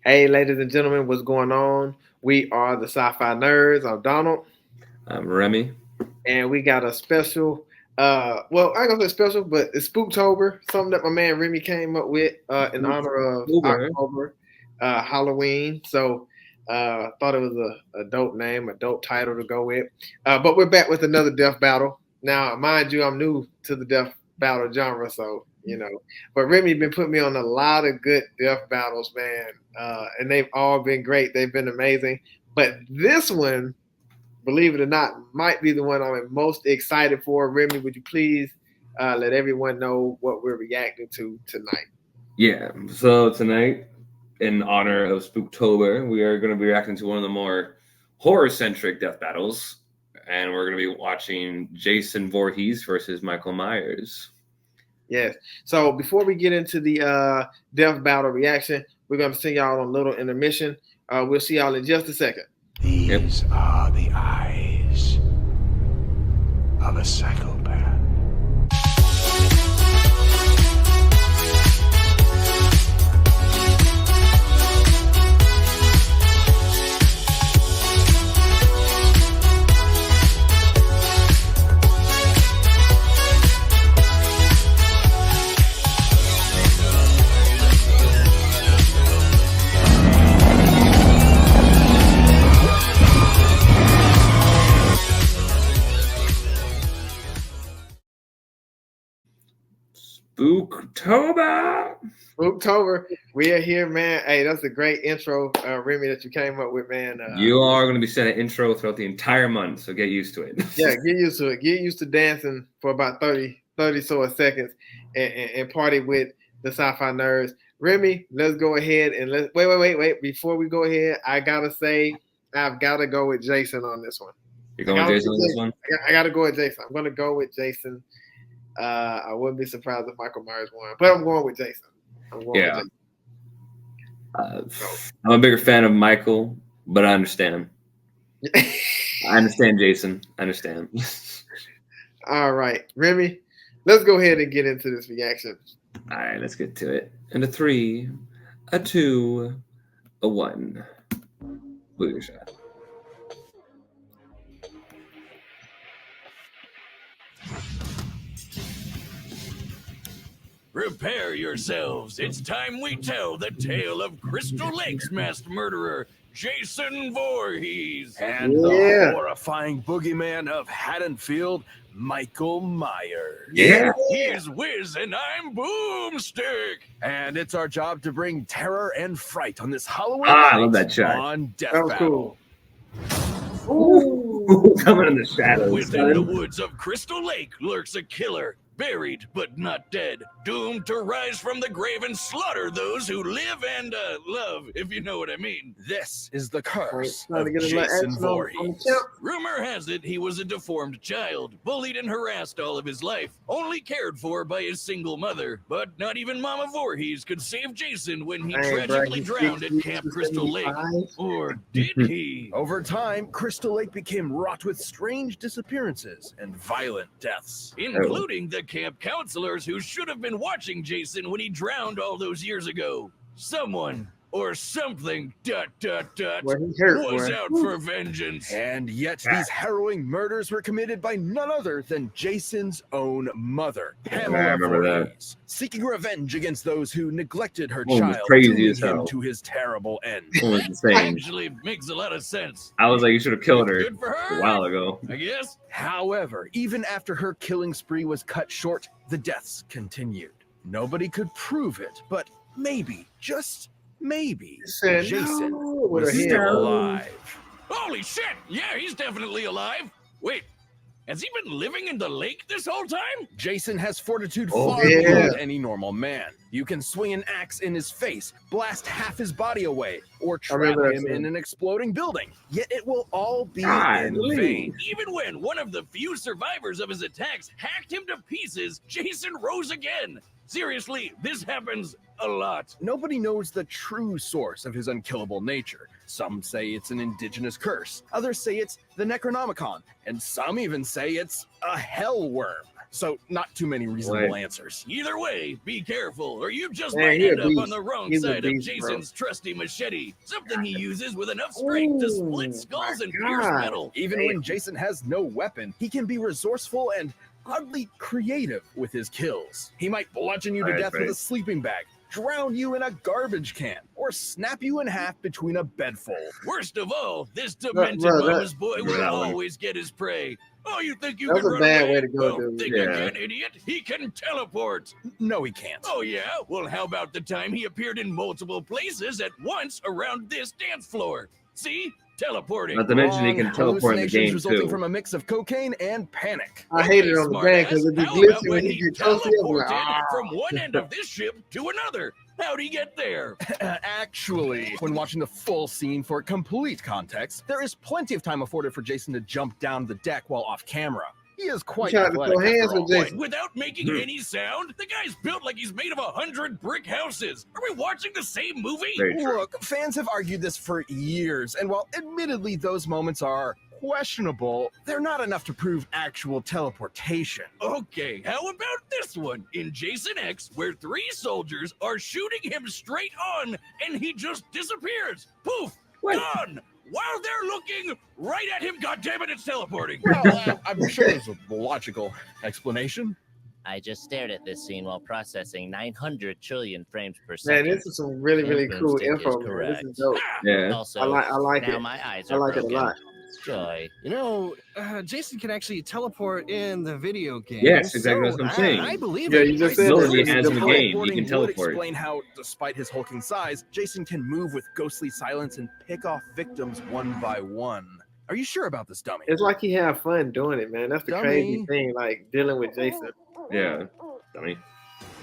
Hey, ladies and gentlemen, what's going on? We are the Sci-Fi Nerds. I'm Donald, I'm Remy. and we got a special. Well, I ain't gonna say special, but it's Spooktober, something that my man Remy came up with in honor of October. October, Halloween. So, thought it was a dope name, a dope title to go with. But we're back with another death battle. Now, mind you, I'm new to the death battle genre, so you know. But Remy been putting me on a lot of good death battles, man, and they've all been great. They've been amazing. But this one, believe it or not, might be the one I'm most excited for. Remy, would you please let everyone know what we're reacting to tonight? Yeah, so tonight, in honor of Spooktober, we are going to be reacting to one of the more horror-centric death battles, and we're going to be watching Jason Voorhees versus Michael Myers. Yes. So before we get into the death battle reaction, we're going to send y'all on a little intermission. We'll see y'all in just a second. These are the eyes of a psychopath. Spooktober! Spooktober, we are here, man. Hey, that's a great intro, Remy, that you came up with, man. You are going to be sent an intro throughout the entire month, so get used to it. Yeah, get used to it. Get used to dancing for about 30 sort of seconds and party with the Sci-Fi Nerds. Remy, let's go ahead and wait. Before we go ahead, I gotta say I've got to go with Jason on this one. You're going with Jason on this one? I got to go with Jason. I'm going to go with Jason. I wouldn't be surprised if Michael Myers won, but I'm going with Jason. I'm a bigger fan of Michael, but I understand. I understand Jason. I understand. All right, Remy, let's go ahead and get into this reaction. All right, let's get to it. And a 3, a 2, a 1. Blue shot. Prepare yourselves. It's time we tell the tale of Crystal Lake's masked murderer, Jason Voorhees. And the horrifying boogeyman of Haddonfield, Michael Myers. Yeah. He's Wiz and I'm Boomstick. And it's our job to bring terror and fright on this Halloween I love that shot. On Death That was Battle. cool. Ooh, coming in the shadows. Within the woods of Crystal Lake lurks a killer, buried but not dead, doomed to rise from the grave and slaughter those who live and love, if you know what I mean. This is the curse Trying to of get a little Jason action on Voorhees. the Rumor has it he was a deformed child, bullied and harassed all of his life, only cared for by his single mother. But not even Mama Voorhees could save Jason when he Dang, bro, tragically he's drowned at 60, Camp Crystal Lake. 75. Or did he? Over time, Crystal Lake became wrought with strange disappearances and violent deaths. Including the camp counselors who should have been watching Jason when he drowned all those years ago. Someone or something Well, he hurt, was boy. out for vengeance. And yet these harrowing murders were committed by none other than Jason's own mother, Pamela remember that. Voorhees, seeking revenge against those who neglected her Woman was child, crazy dooming as him hell. to his terrible end. It was insane. Actually makes a lot of sense. I was like, you should have killed her Good for her. a while ago. I guess. However, even after her killing spree was cut short, the deaths continued. Nobody could prove it, but maybe, just maybe, Said Jason no with was her head. still alive. Holy shit! Yeah, he's definitely alive. Wait, has he been living in the lake this whole time? Jason has fortitude Oh, far yeah. beyond any normal man. You can swing an axe in his face, blast half his body away, or trap remember that him scene. in an exploding building. Yet it will all be God, in Lee. vain. Even when one of the few survivors of his attacks hacked him to pieces, Jason rose again. Seriously, this happens a lot. Nobody knows the true source of his unkillable nature. Some say it's an indigenous curse, others say it's the Necronomicon, and some even say it's a hell worm. So not too many reasonable answers. Either way, be careful, or you just Man, might he a end up beast. on the wrong He's a side of beast, bro. Jason's trusty machete. Something he uses with enough strength to split skulls and pierce God. metal. Even when Jason has no weapon, he can be resourceful and oddly creative with his kills. He might bludgeon you to Right, death with right. a sleeping bag, drown you in a garbage can, or snap you in half between a bedful. Worst of all, this demented bro, that- mama's boy will that one. always get his prey. Oh, you think you That's can a run bad away? way to go, Well, dude. think Yeah. again, idiot. He can teleport. No, he can't. Oh, yeah? Well, how about the time he appeared in multiple places at once around this dance floor? See? Teleporting. Not to mention he Wrong. can teleport in the Hallucinations game resulting too. from a mix of cocaine and panic. I hate it on the game because it be How about glitchy when when he he get close to you. I'm like, teleported from one end of this ship to another? How'd he get there? Actually, when watching the full scene for complete context, there is plenty of time afforded for Jason to jump down the deck while off camera. He is quite tried to athletic throw hands after with all. Jason. What, without making any sound? The guy's built like he's made of 100 brick houses. Are we watching the same movie? Very true. Look, fans have argued this for years, and while admittedly those moments are questionable, they're not enough to prove actual teleportation. Okay, how about this one? In Jason X, where 3 soldiers are shooting him straight on, and he just disappears. Poof! Gone! While they're looking right at him, goddammit, it's teleporting. Well, I'm sure there's a logical explanation. I just stared at this scene while processing 900 trillion frames per Man, second. this is some really, really cool Instinct is info, man. This correct. is dope. Yeah. Also, I like now it. my eyes I are like it a broken. lot. Joy. You know, Jason can actually teleport in the video game. Yes, exactly, that's what I'm saying. I believe Yeah, it. you just I said No, that. he This is has the in the point. game. He Teleporting can would teleport. explain how, despite his hulking size, Jason can move with ghostly silence and pick off victims one by one. Are you sure about this, dummy? It's like he have fun doing it, man. That's the crazy Dummy. thing, like dealing with Jason. Yeah. Dummy.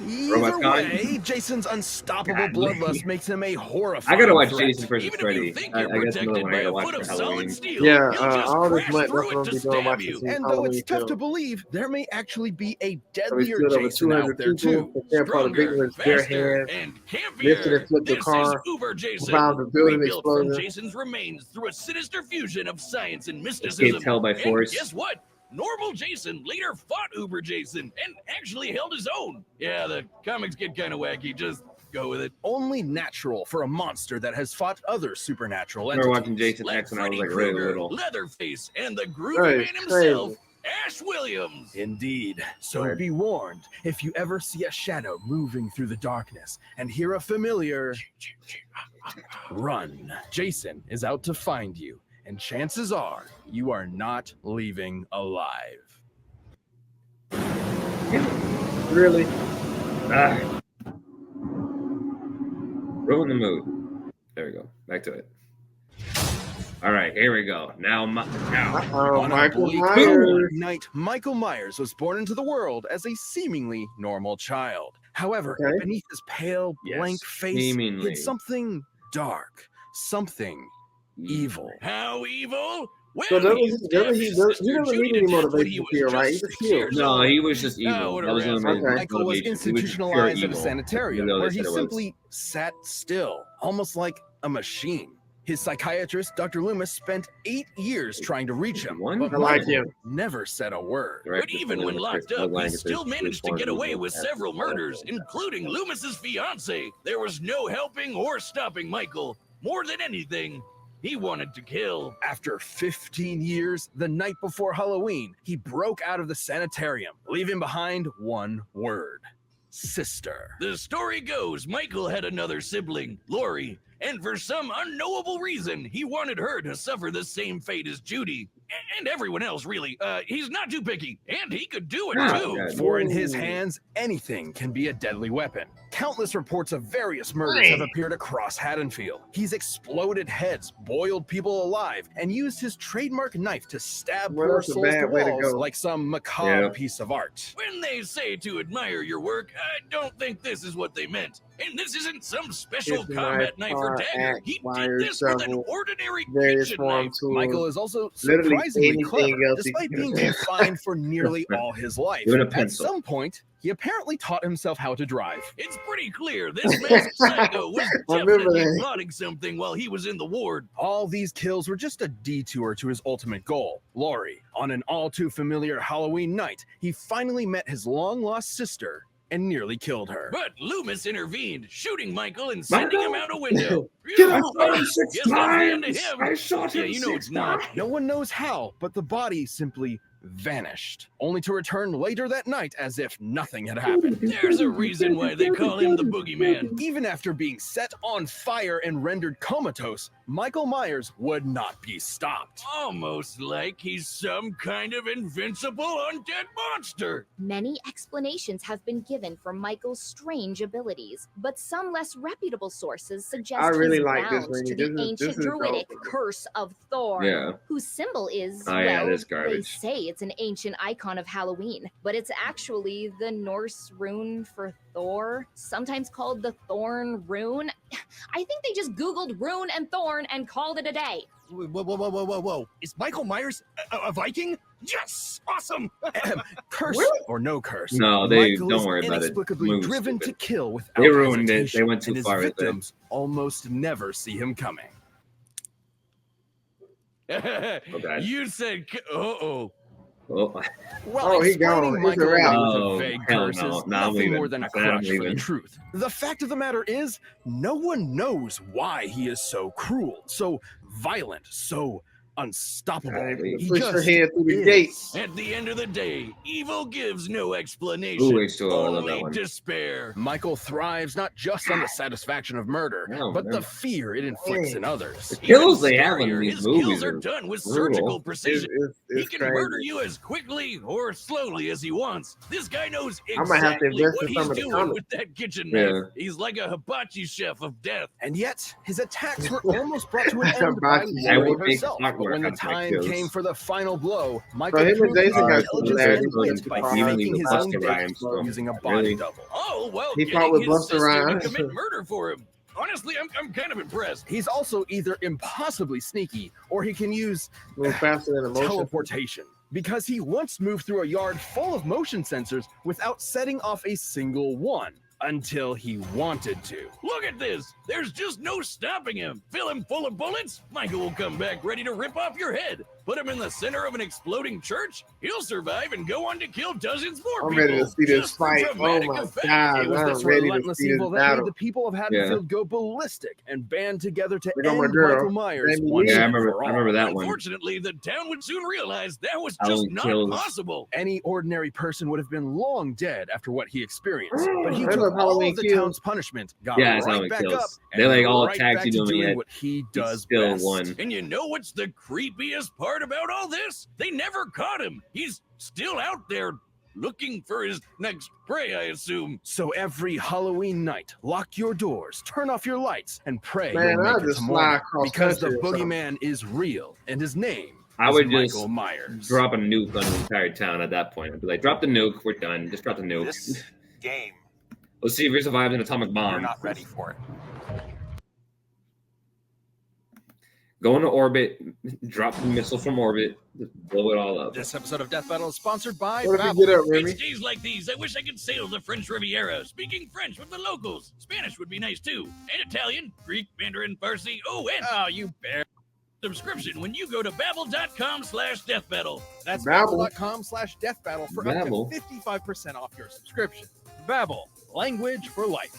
Either Robot's gone. way, Jason's unstoppable God, bloodlust makes him a horrifying I gotta watch threat. Jason versus Even if Freddy. you think I you're guess another protected one I by gotta a watch foot for of Halloween. solid steel, Yeah, you'll just all this crash month, that's through what it I'm to be doing, stab watching you. some And though Halloween it's tough to films. believe, there may actually be a So we deadlier stood over Jason out 200 there people. too. The part of big Stronger, with bare faster, hands. and lifted and campier. flipped the This car, is Uber Jason, found the building rebuilt from explosion. Jason's remains through a sinister fusion of science and Escaped mysticism. hell by And force. guess what? Normal Jason later fought Uber Jason and actually held his own. Yeah, the comics get kind of wacky. Just go with it. Only natural for a monster that has fought other supernatural I remember entities. watching Jason Like X when I was Freddy like really Krueger, little. Leatherface, and the That Groovy is Man himself, crazy. Ash Williams. Indeed. So Right. be warned, if you ever see a shadow moving through the darkness and hear a familiar, run. Jason is out to find you, and chances are you are not leaving alive. Really? Ah. Ruin the mood. There we go. Back to it. All right, here we go. Now, Uh-oh, On a Michael bleak Myers. night, Michael Myers was born into the world as a seemingly normal child. However, Okay. beneath his pale, Yes, blank face seemingly. hid something dark, something evil. How evil? Well, So doesn't he's he- deaf. doesn't he- His doesn't- sister he doesn't Judy need any did when motivation he to was feel, right? He just just 6 healed. years no, old. he was just evil. Oh, what a that was one of rascal. my Michael was motivations. He just pure institutionalized in a evil. sanitarium Even though they where said he it was. simply sat still, almost like a machine. His psychiatrist, Dr. Loomis, spent 8 years trying to reach him, One? but I like Michael him. never said a word. But even when locked up, he still managed to get away with several murders, in. including Loomis's fiancée. There was no helping or stopping Michael. More than anything, he wanted to kill. After 15 years, the night before Halloween, he broke out of the sanitarium, leaving behind one word: sister. The story goes Michael had another sibling, Lori, and for some unknowable reason, he wanted her to suffer the same fate as Judy. And everyone else, really. He's not too picky, and he could do it Ah, too. God. For in his Ooh. hands, anything can be a deadly weapon. Countless reports of various murders have appeared across Haddonfield. He's exploded heads, boiled people alive, and used his trademark knife to stab Well, poor that's a souls to bad way to walls go. like some macabre Yeah. piece of art. When they say to admire your work, I don't think this is what they meant. And this isn't some special It's combat knife, knife or car, dagger. axe, He wire, did this with an shovel, ordinary various kitchen farm knife. tools. Michael is also Literally surprisingly anything clever, else he despite could being have. confined for nearly all his life. Even a At pencil. some point, he apparently taught himself how to drive. It's pretty clear this masked psycho was I remember definitely that. plotting something while he was in the ward. All these kills were just a detour to his ultimate goal, Laurie. On an all too familiar Halloween night, he finally met his long-lost sister and nearly killed her. But Loomis intervened, shooting Michael and sending him out a window. Get Yeah, out of him 6 guess that's the end of times! him. I shot him Yeah, you know 6 it's not. times. No one knows how, but the body simply vanished, only to return later that night as if nothing had happened. There's a reason why they call him the boogeyman. Even after being set on fire and rendered comatose, Michael Myers would not be stopped. Almost like he's some kind of invincible undead monster. Many explanations have been given for Michael's strange abilities, but some less reputable sources suggest I really he's like this, bound Remy. to the This ancient is druidic dope. curse of Thorn, Yeah. whose symbol is, Oh, yeah, well, it is they garbage. say it's an ancient icon of Halloween, but it's actually the Norse rune for Thor, sometimes called the Thorn rune. I think they just Googled rune and thorn and called it a day. Whoa. Is Michael Myers a Viking? Yes! Awesome! Curse or no curse, No, they Michael don't is worry about it. inexplicably Move's driven stupid. to kill without They ruined it. hesitation, They went too and his far with it. victims almost never see him coming. God. You said, uh-oh. Oh, Well, he gone. explaining It's a Michael wrap. away with Oh, a vague hell curse no. is No, I'm nothing leaving. more than a I'm crutch for the leaving. truth. The fact of the matter is, no one knows why he is so cruel, so violent, so unstoppable. Golly. He Push your just head through the is. gates. At the end of the day, evil gives no explanation. Ooh, H2O, I love that only one. despair. Michael thrives not just on the satisfaction of murder, No, but no. the fear it inflicts in others. The kills Even they have in scarier, these his movies kills are are done with brutal. surgical It's, precision. it's, He it's can crazy. murder you as quickly or slowly as he wants. This guy knows I might have to exactly invest what in he's some of the doing comics. with that kitchen Yeah. knife. He's like a hibachi chef of death. And yet, his attacks were almost brought to an end by Hibachi. I Laurie would make herself. But clockwork when the out of my time kills. came for the final blow, Michael him and proved his Jason got intelligence similarities and wit with by the even faking the his Busta own death Rhymes stuff. using a body Really? double. Oh, well, He getting fought with his Busta sister to Rhymes. commit murder for him. Honestly, I'm kind of impressed. He's also either impossibly sneaky or he can use Move faster than emotion. teleportation, because he once moved through a yard full of motion sensors without setting off a single one until he wanted to. Look at this. There's just no stopping him. Fill him full of bullets. Michael will come back ready to rip off your head. Put him in the center of an exploding church. He'll survive and go on to kill dozens more I'm people. ready to see this just for fight. Oh dramatic my effect. God, It was I'm this ready to relentless see this evil that battle. made the people of Haddonfield go ballistic and band together to Look at my end girl, Michael Myers Remy. once Yeah, I and remember. for I all. remember that one. Unfortunately, the town would soon realize that was How just he not kills. possible. Any ordinary person would have been long dead after what he experienced, but he That took was all Halloween of the Kills. town's punishment, got Yeah, that's how right he back kills. up, They, and like, all right attacked back you to doing doing it. what he does still best. won. And you know what's the creepiest part about all this? They never caught him. He's still out there looking for his next prey, I assume. So every Halloween night, lock your doors, turn off your lights, and pray Man, you'll I'll make it just to fly morning, across because the country or something. boogeyman is real, and his name I is would just Michael Myers. drop a nuke on the entire town at that point. I'd be like, drop the nuke, we're done. Just drop the nuke. This game, Let's see if he survives an atomic you're bomb. not ready for it. Go into orbit, drop the missile from orbit, just blow it all up. This episode of Death Battle is sponsored by What if Babbel. you get up, Remy? It's days like these I wish I could sail the French Riviera, speaking French with the locals. Spanish would be nice too. And Italian, Greek, Mandarin, Farsi. Oh, and Oh, you bear. subscription when you go to babbel.com/deathbattle. That's Babbel. babbel.com/deathbattle for Babbel. up to 55% off your subscription. Babbel, language for life.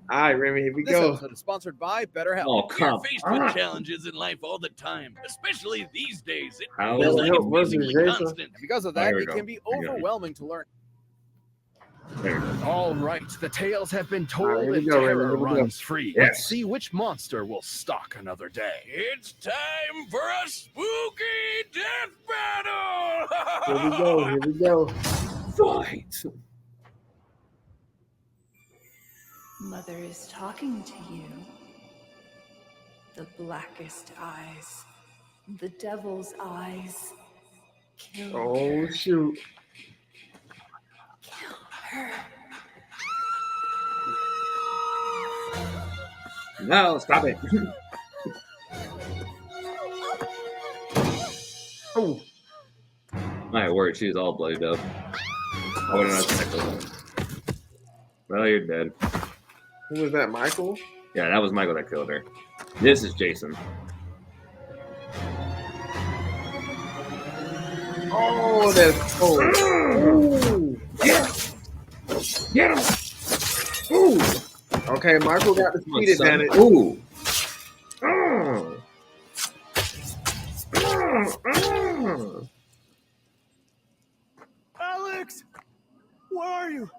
All right, Remy, here we This go. episode is sponsored by BetterHelp. Oh, We're come faced on. with challenges in life all the time, especially these days. It How- feels like BetterHelp it's versus basically Jason. constant. And because of Oh, that, here we it go. can be Here we go. overwhelming to learn. There we go. All right, the tales have been All right, told here we and go, Raymond, terror here we go. runs free. Yes. Let's see which monster will stalk another day. It's time for a spooky death battle! Here we go. Here we go. Fight! Mother is talking to you. The blackest eyes. The devil's eyes. Kill Oh, her. shoot. Kill her. No, stop it. Oh, My word, she's all bloodied up. I wouldn't have to that. Well, you're dead. who was that, Michael? Yeah, that was Michael that killed her. This is Jason. Oh, that's cool. Ooh. Get him! Ooh. Okay, Michael got the speed advantage. Ooh. Alex, where are you?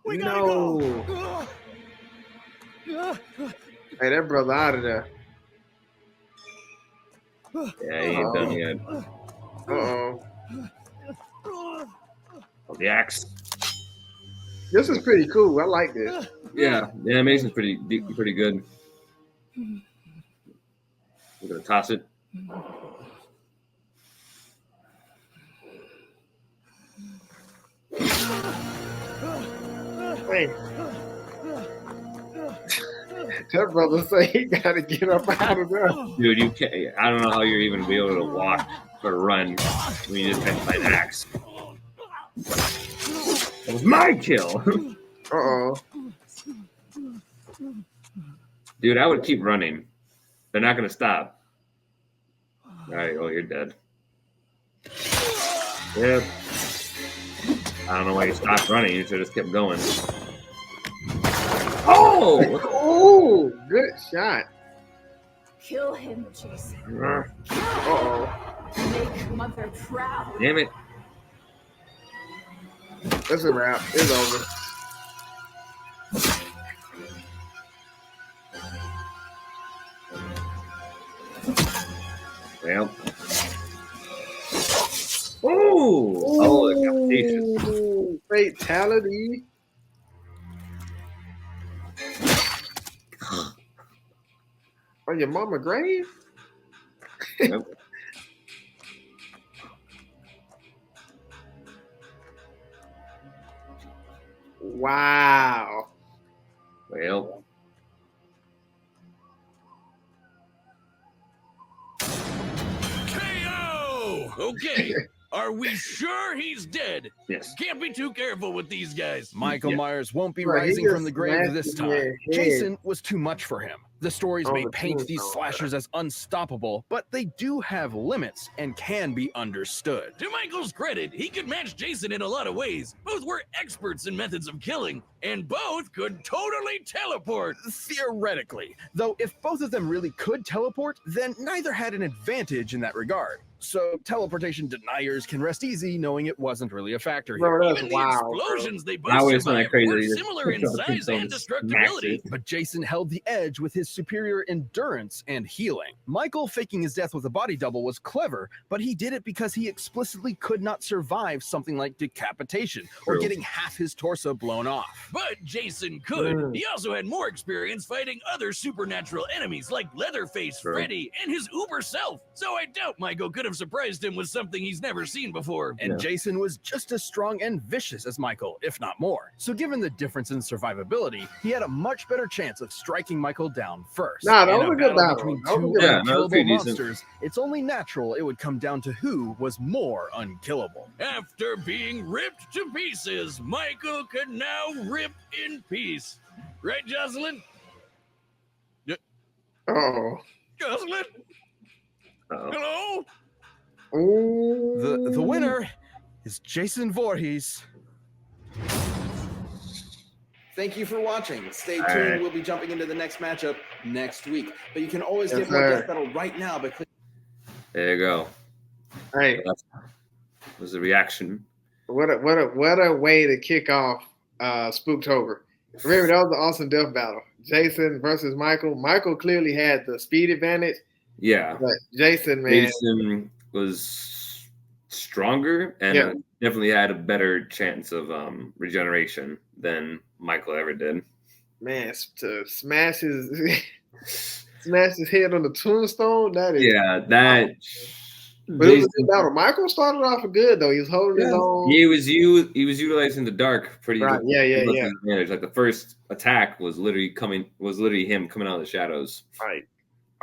We No. gotta go. Hey, that brother out of there. Yeah, he ain't done yet. Uh-oh. Oh, the axe. This is pretty cool. I like this. Yeah, the animation's pretty good. We're gonna toss it. Hey. That brother say he gotta get up out of there. Dude, you can't. I don't know how you're even be able to walk or run when you just have an axe. That was my kill. Uh-oh. Dude, I would keep running. They're not gonna stop. All right, oh, you're dead. Yep. I don't know why you stopped running. You should have just kept going. Oh! Oh, good shot. Kill him, Jason. Uh-oh. Make Mother proud. Damn it. That's a wrap. It's over. Well. Ooh! Oh, the decapitation. Ooh, fatality. On your mama grave? Yep. Wow. Well. KO! Okay. Are we sure he's dead? Yes. Can't be too careful with these guys. Michael Myers won't be Right, he rising just from the grave smashed this him in time. the head. Jason was too much for him. The stories Oh, may the paint these tombstone. slashers as unstoppable, but they do have limits and can be understood. To Michael's credit, he could match Jason in a lot of ways. Both were experts in methods of killing, and both could totally teleport. Theoretically, though if both of them really could teleport, then neither had an advantage in that regard. So teleportation deniers can rest easy knowing it wasn't really a factor here. Bro, that's Even the wild. Bro. explosions they That both was kinda survived crazy. were They just similar in picked up size tombstones, and destructibility. smashed But Jason held the edge with his superior endurance and healing. Michael faking his death with a body double was clever, but he did it because he explicitly could not survive something like decapitation or True. getting half his torso blown off. But Jason could. He also had more experience fighting other supernatural enemies like Leatherface, True. Freddy, and his uber self. So I doubt Michael could have surprised him with something he's never seen before. And Yeah. Jason was just as strong and vicious as Michael, if not more. So given the difference in survivability, he had a much better chance of striking Michael down first. Nah, that In was a a good battle. between That was a two good battle. Yeah, no, unkillable pretty decent. monsters, it's only natural it would come down to who was more unkillable. After being ripped to pieces, Michael could now rip in peace. Right, Jocelyn? Oh. Jocelyn? Uh-oh. Hello? Ooh. The winner is Jason Voorhees. Thank you for watching. Stay tuned. right. We'll be jumping into the next matchup next week. But you can always Yes, get more sir. Death Battle right now by clicking. There you go. Hey, That was the reaction. what a way to kick off Spooktober. Remember, that was an awesome death battle. Jason versus Michael. Michael clearly had the speed advantage, Yeah. but Jason, man, Jason was stronger and Yeah. definitely had a better chance of regeneration than Michael ever did. man, to smash his smash his head on the tombstone. That is, Yeah, that. but it was a good battle. Michael started off good though. He was holding his own. He was utilizing the dark pretty Right, yeah. advantage. Like the first attack was literally him coming out of the shadows. Right.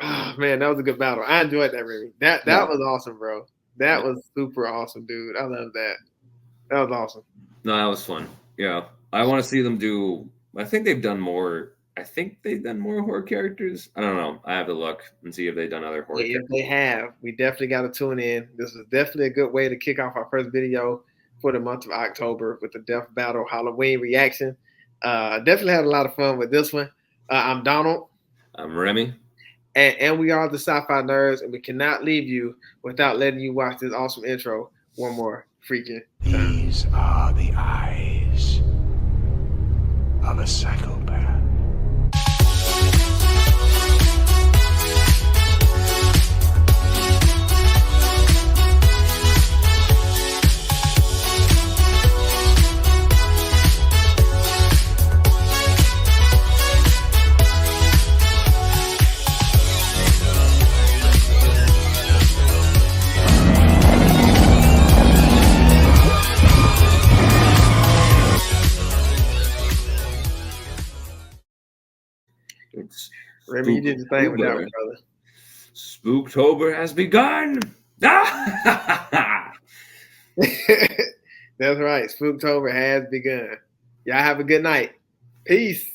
Oh, man, that was a good battle. I enjoyed that, Remy. That Yeah. was awesome, bro. That was super awesome, dude. I love that. That was awesome. No, that was fun. Yeah, I want to see them do. I think they've done more. I think they've done more horror characters. I don't know. I have to look and see if they've done other horror. If they have, we definitely got to tune in. This is definitely a good way to kick off our first video for the month of October with the Death Battle Halloween reaction. Definitely had a lot of fun with this one. I'm Donald. I'm Remy. And we are the Sci-Fi Nerds, and we cannot leave you without letting you watch this awesome intro one more freaking time. These are the eyes of a psychopath. Remy, you did the thing with that one, brother. Spooktober has begun. That's right. Spooktober has begun. Y'all have a good night. Peace.